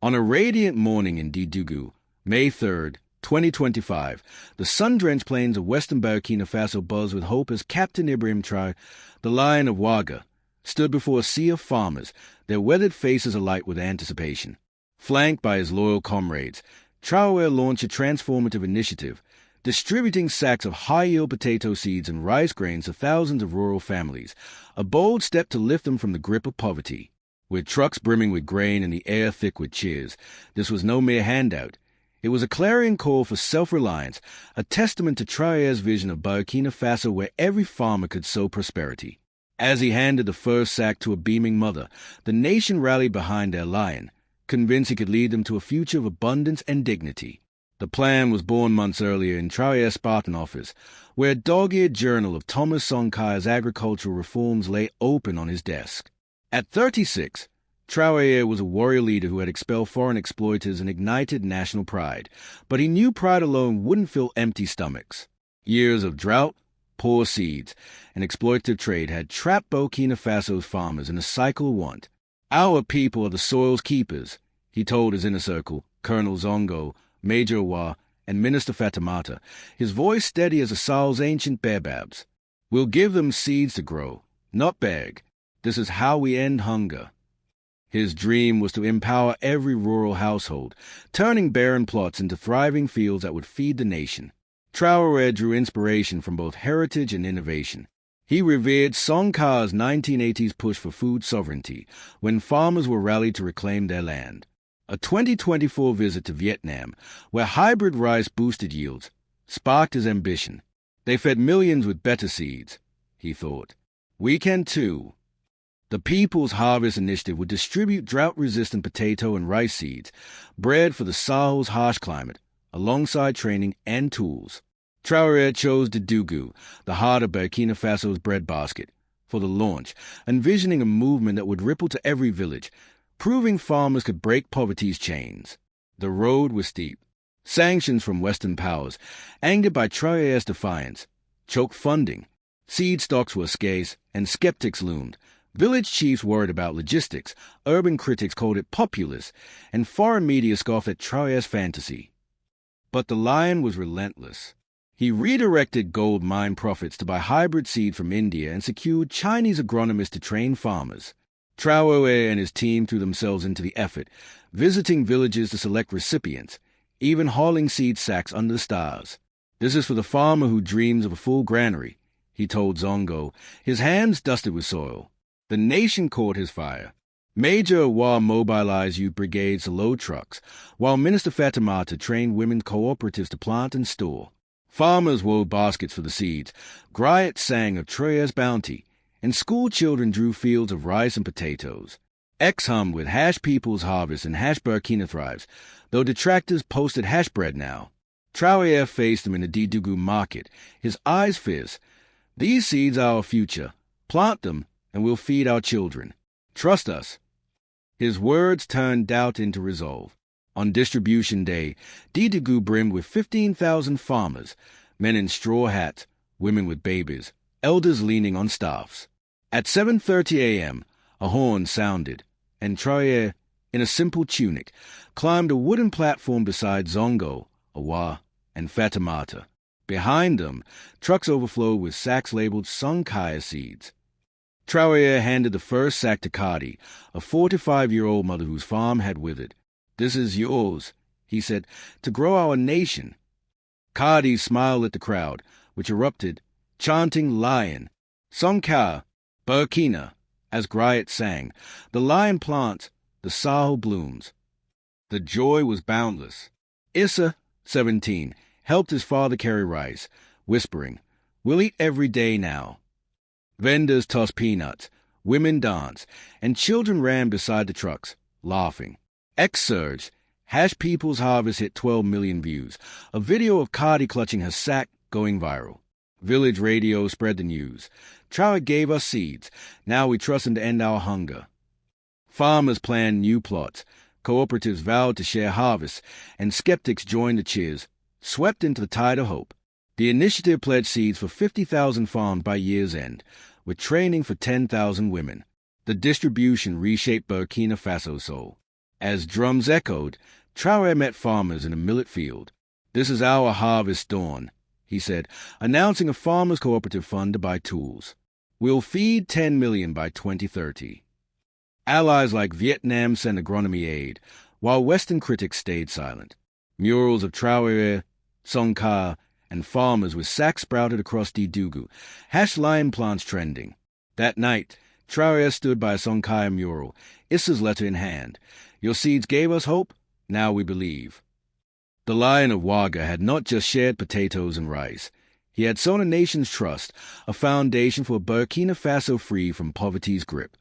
On a radiant morning in Ouagadougou, May 3rd, 2025, the sun-drenched plains of western Burkina Faso buzzed with hope as Captain Ibrahim Traoré, the Lion of Ouagadougou, stood before a sea of farmers, their weathered faces alight with anticipation. Flanked by his loyal comrades, Traoré launched a transformative initiative, distributing sacks of high-yield potato seeds and rice grains to thousands of rural families, a bold step to lift them from the grip of poverty. With trucks brimming with grain and the air thick with cheers, this was no mere handout. It was a clarion call for self-reliance, a testament to Traoré's vision of Burkina Faso where every farmer could sow prosperity. As he handed the first sack to a beaming mother, the nation rallied behind their lion, convinced he could lead them to a future of abundance and dignity. The plan was born months earlier in Traoré's Spartan office, where a dog-eared journal of Thomas Sonka's agricultural reforms lay open on his desk. At 36, Traoré was a warrior leader who had expelled foreign exploiters and ignited national pride, but he knew pride alone wouldn't fill empty stomachs. Years of drought, poor seeds, and exploitative trade had trapped Burkina Faso's farmers in a cycle of want. "Our people are the soil's keepers," he told his inner circle, Colonel Zongo, Major Wa, and Minister Fatimata, his voice steady as a Sahel's ancient baobabs. "We'll give them seeds to grow, not beg. This is how we end hunger." His dream was to empower every rural household, turning barren plots into thriving fields that would feed the nation. Traoré drew inspiration from both heritage and innovation. He revered Sonka's 1980s push for food sovereignty, when farmers were rallied to reclaim their land. A 2024 visit to Vietnam, where hybrid rice boosted yields, sparked his ambition. They fed millions with better seeds, he thought. We can too. The People's Harvest Initiative would distribute drought-resistant potato and rice seeds, bred for the Sahel's harsh climate, alongside training and tools. Traoré chose Ouagadougou, the heart of Burkina Faso's breadbasket, for the launch, envisioning a movement that would ripple to every village, proving farmers could break poverty's chains. The road was steep. Sanctions from Western powers, angered by Traoré's defiance, choked funding. Seed stocks were scarce, and skeptics loomed. Village chiefs worried about logistics, urban critics called it populist, and foreign media scoffed at Traoré's fantasy. But the lion was relentless. He redirected gold mine profits to buy hybrid seed from India and secured Chinese agronomists to train farmers. Traoré and his team threw themselves into the effort, visiting villages to select recipients, even hauling seed sacks under the stars. "This is for the farmer who dreams of a full granary," he told Zongo, his hands dusted with soil. The nation caught his fire. Major Wa mobilized youth brigades to load trucks, while Minister Fatimata trained women cooperatives to plant and store. Farmers wove baskets for the seeds, griots sang of Traoré's bounty, and school children drew fields of rice and potatoes. X hummed with Hash People's Harvest and Hash Burkina Thrives, though detractors posted hash bread now. Traoré faced them in the Ouagadougou market, his eyes fierce. "These seeds are our future. Plant them, and we'll feed our children. Trust us." His words turned doubt into resolve. On distribution day, Ouagadougou brimmed with 15,000 farmers, men in straw hats, women with babies, elders leaning on staffs. At 7:30 a.m., a horn sounded, and Traoré, in a simple tunic, climbed a wooden platform beside Zongo, Awa, and Fatimata. Behind them, trucks overflowed with sacks labeled Sonkai seeds. Traoré handed the first sack to Kadi, a 45-year-old mother whose farm had withered. "This is yours," he said, "to grow our nation." Kadi smiled at the crowd, which erupted, chanting lion, Sonka, Burkina, as griots sang, "The lion plants, the Sahel blooms." The joy was boundless. Issa, 17, helped his father carry rice, whispering, "We'll eat every day now." Vendors tossed peanuts, women danced, and children ran beside the trucks, laughing. X surged. Hash People's Harvest hit 12 million views, a video of Kadi clutching her sack going viral. Village radio spread the news. Traoré gave us seeds. Now we trust him to end our hunger. Farmers planned new plots. Cooperatives vowed to share harvests, and skeptics joined the cheers, swept into the tide of hope. The initiative pledged seeds for 50,000 farms by year's end, with training for 10,000 women. The distribution reshaped Burkina Faso's soul. As drums echoed, Traoré met farmers in a millet field. "This is our harvest dawn," he said, announcing a farmers' cooperative fund to buy tools. "We'll feed 10 million by 2030. Allies like Vietnam sent agronomy aid, while Western critics stayed silent. Murals of Traoré, Sonka, and farmers with sacks sprouted across Ouagadougou, hash lime plants trending. That night, Traoré stood by a Sonka mural, Issa's letter in hand. "Your seeds gave us hope, now we believe." The Lion of Ouagadougou had not just shared potatoes and rice. He had sown a nation's trust, a foundation for a Burkina Faso free from poverty's grip.